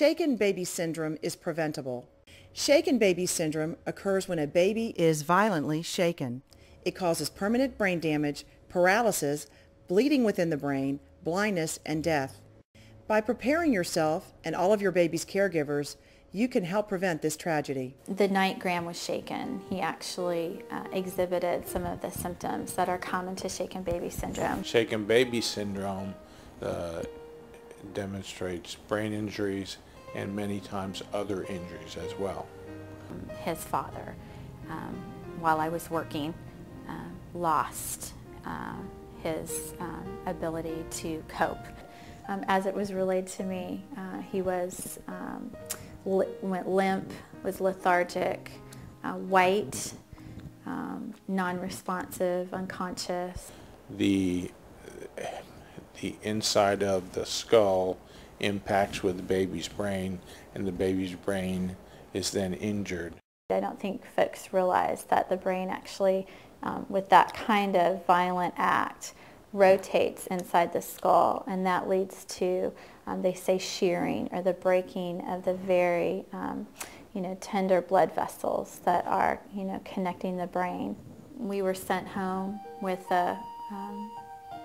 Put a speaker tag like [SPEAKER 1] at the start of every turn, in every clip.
[SPEAKER 1] Shaken baby syndrome is preventable. Shaken baby syndrome occurs when a baby is violently shaken. It causes permanent brain damage, paralysis, bleeding within the brain, blindness, and death. By preparing yourself and all of your baby's caregivers, you can help prevent this tragedy.
[SPEAKER 2] The night Graham was shaken, he actually exhibited some of the symptoms that are common to shaken baby syndrome.
[SPEAKER 3] Shaken baby syndrome demonstrates brain injuries and many times other injuries as well.
[SPEAKER 2] His father, while I was working, lost his ability to cope. As it was relayed to me, he was went limp, was lethargic, white, non-responsive, unconscious.
[SPEAKER 3] The inside of the skull impacts with the baby's brain, and the baby's brain is then injured.
[SPEAKER 2] I don't think folks realize that the brain actually, with that kind of violent act, rotates inside the skull, and that leads to, they say, shearing, or the breaking of the very, tender blood vessels that are, connecting the brain. We were sent home with a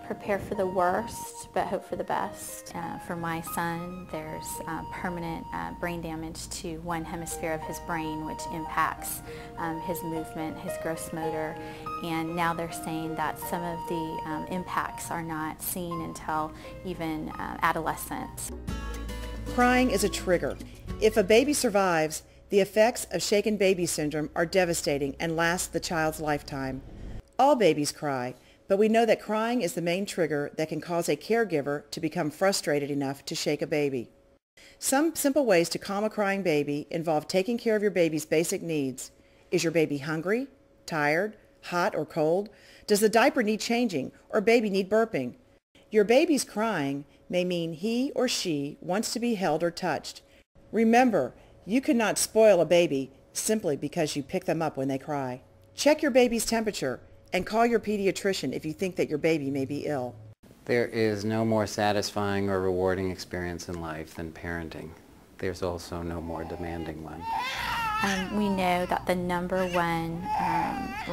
[SPEAKER 2] prepare for the worst, but hope for the best. For my son, there's permanent brain damage to one hemisphere of his brain, which impacts his movement, his gross motor, and now they're saying that some of the impacts are not seen until even adolescence.
[SPEAKER 1] Crying is a trigger. If a baby survives, the effects of shaken baby syndrome are devastating and last the child's lifetime. All babies cry, but we know that crying is the main trigger that can cause a caregiver to become frustrated enough to shake a baby. Some simple ways to calm a crying baby involve taking care of your baby's basic needs. Is your baby hungry, tired, hot, or cold? Does the diaper need changing, or baby need burping? Your baby's crying may mean he or she wants to be held or touched. Remember, you cannot spoil a baby simply because you pick them up when they cry. Check your baby's temperature and call your pediatrician if you think that your baby may be ill.
[SPEAKER 4] There is no more satisfying or rewarding experience in life than parenting. There's also no more demanding one.
[SPEAKER 2] We know that the number one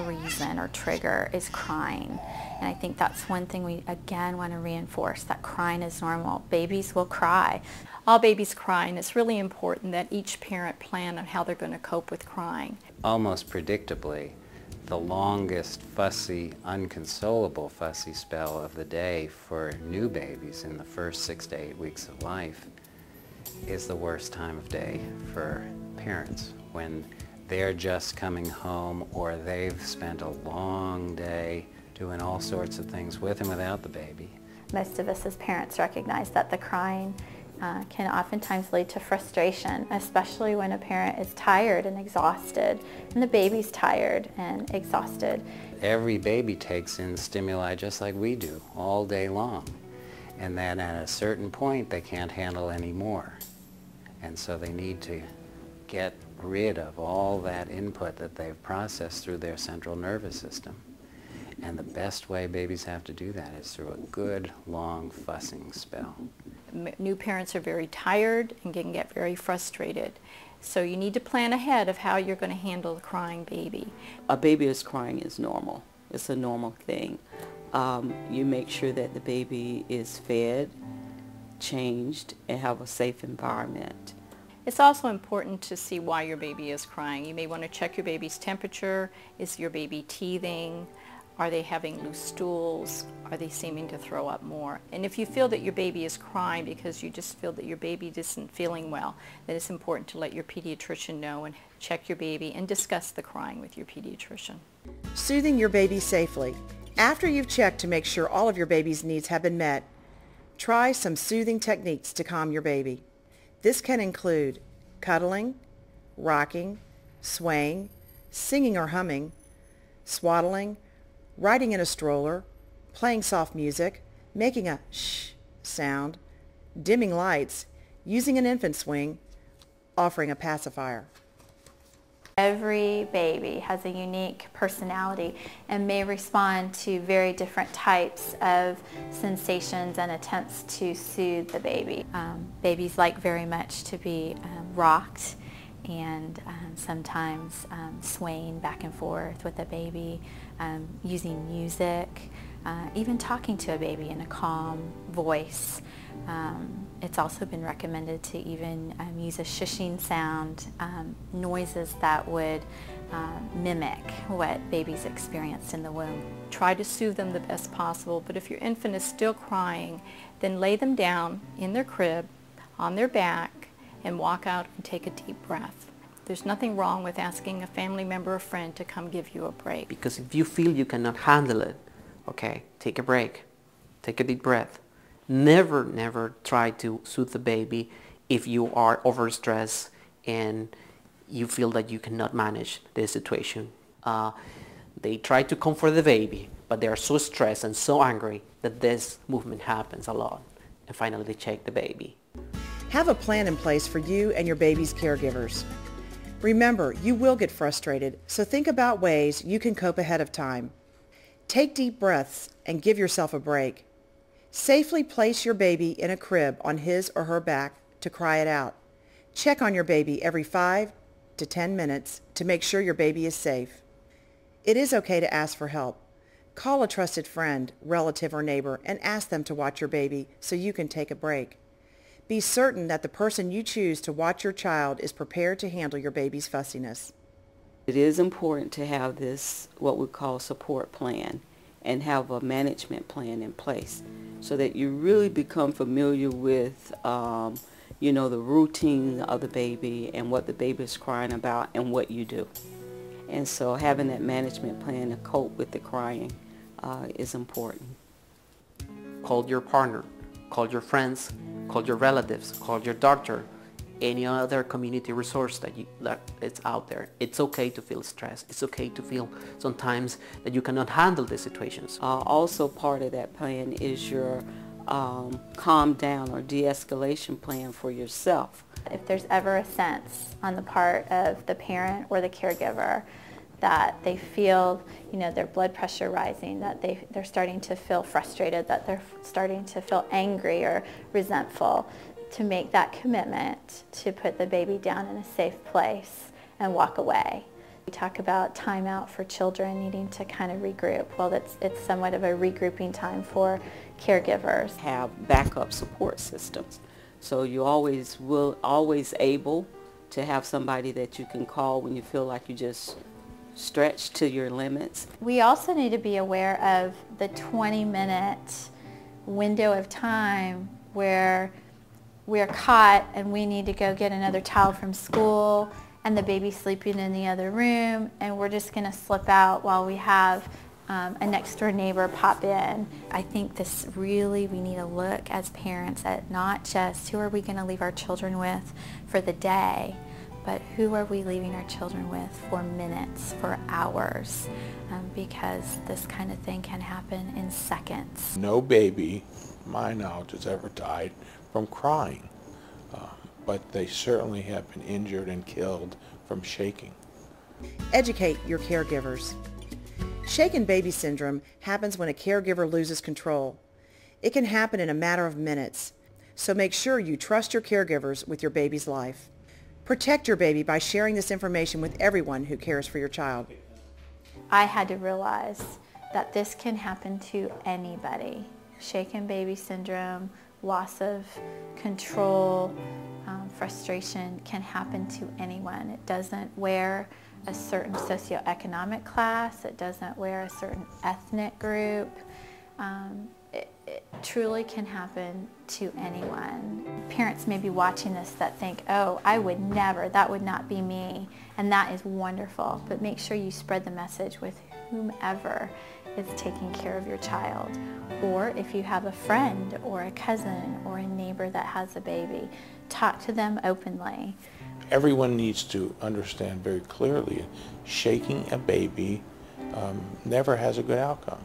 [SPEAKER 2] reason or trigger is crying. And I think that's one thing we, again, want to reinforce, that crying is normal. Babies will cry. All babies cry, and it's really important that each parent plan on how they're going to cope with crying.
[SPEAKER 4] Almost predictably, the longest fussy, unconsolable fussy spell of the day for new babies in the first 6 to 8 weeks of life is the worst time of day for parents, when they're just coming home or they've spent a long day doing all sorts of things with and without the baby.
[SPEAKER 2] Most of us as parents recognize that the crying can oftentimes lead to frustration, especially when a parent is tired and exhausted, and the baby's tired and exhausted.
[SPEAKER 4] Every baby takes in stimuli just like we do all day long, and then at a certain point they can't handle any more, and so they need to get rid of all that input that they've processed through their central nervous system. And the best way babies have to do that is through a good, long fussing spell.
[SPEAKER 5] New parents are very tired and can get very frustrated. So you need to plan ahead of how you're going to handle the crying baby.
[SPEAKER 6] A baby is crying is normal. It's a normal thing. You make sure that the baby is fed, changed, and have a safe environment.
[SPEAKER 5] It's also important to see why your baby is crying. You may want to check your baby's temperature. Is your baby teething? Are they having loose stools? Are they seeming to throw up more? And if you feel that your baby is crying because you just feel that your baby isn't feeling well, then it's important to let your pediatrician know and check your baby and discuss the crying with your pediatrician.
[SPEAKER 1] Soothing your baby safely. After you've checked to make sure all of your baby's needs have been met, try some soothing techniques to calm your baby. This can include cuddling, rocking, swaying, singing or humming, swaddling, riding in a stroller, playing soft music, making a shh sound, dimming lights, using an infant swing, offering a pacifier.
[SPEAKER 2] Every baby has a unique personality and may respond to very different types of sensations and attempts to soothe the baby. Babies like very much to be rocked and sometimes swaying back and forth with the baby, using music, even talking to a baby in a calm voice. It's also been recommended to even use a shushing sound, noises that would mimic what babies experienced in the womb.
[SPEAKER 5] Try to soothe them the best possible, but if your infant is still crying, then lay them down in their crib, on their back, and walk out and take a deep breath. There's nothing wrong with asking a family member or friend to come give you a break.
[SPEAKER 7] Because if you feel you cannot handle it, okay, take a break, take a deep breath. Never, never try to soothe the baby if you are overstressed and you feel that you cannot manage the situation. They try to comfort the baby, but they are so stressed and so angry that this movement happens a lot. And finally they shake the baby.
[SPEAKER 1] Have a plan in place for you and your baby's caregivers. Remember, you will get frustrated, so think about ways you can cope ahead of time. Take deep breaths and give yourself a break. Safely place your baby in a crib on his or her back to cry it out. Check on your baby every 5 to 10 minutes to make sure your baby is safe. It is okay to ask for help. Call a trusted friend, relative, or neighbor and ask them to watch your baby so you can take a break. Be certain that the person you choose to watch your child is prepared to handle your baby's fussiness.
[SPEAKER 6] It is important to have this, what we call support plan, and have a management plan in place so that you really become familiar with, the routine of the baby and what the baby is crying about and what you do. And so having that management plan to cope with the crying is important.
[SPEAKER 7] Call your partner, call your friends, call your relatives, call your doctor, any other community resource that is out there. It's okay to feel stressed. It's okay to feel sometimes that you cannot handle the situations.
[SPEAKER 6] Also part of that plan is your calm down or de-escalation plan for yourself.
[SPEAKER 2] If there's ever a sense on the part of the parent or the caregiver that they feel, their blood pressure rising, that they're starting to feel frustrated, that they're starting to feel angry or resentful, to make that commitment to put the baby down in a safe place and walk away. We talk about time out for children needing to kind of regroup. Well, it's somewhat of a regrouping time for caregivers.
[SPEAKER 6] Have backup support systems. So you always able to have somebody that you can call when you feel like you just stretched to your limits.
[SPEAKER 2] We also need to be aware of the 20-minute window of time where we're caught and we need to go get another child from school and the baby's sleeping in the other room and we're just going to slip out while we have a next door neighbor pop in. I think we need to look as parents at not just who are we going to leave our children with for the day, but who are we leaving our children with for minutes, for hours, because this kind of thing can happen in seconds.
[SPEAKER 3] No baby, my knowledge, has ever died from crying, but they certainly have been injured and killed from shaking.
[SPEAKER 1] Educate your caregivers. Shaken baby syndrome happens when a caregiver loses control. It can happen in a matter of minutes, so make sure you trust your caregivers with your baby's life. Protect your baby by sharing this information with everyone who cares for your child.
[SPEAKER 2] I had to realize that this can happen to anybody. Shaken baby syndrome, loss of control, frustration can happen to anyone. It doesn't wear a certain socioeconomic class. It doesn't wear a certain ethnic group. It truly can happen to anyone. Parents may be watching this that think, oh, I would never, that would not be me, and that is wonderful. But make sure you spread the message with whomever is taking care of your child. Or if you have a friend or a cousin or a neighbor that has a baby, talk to them openly.
[SPEAKER 3] Everyone needs to understand very clearly, shaking a baby never has a good outcome.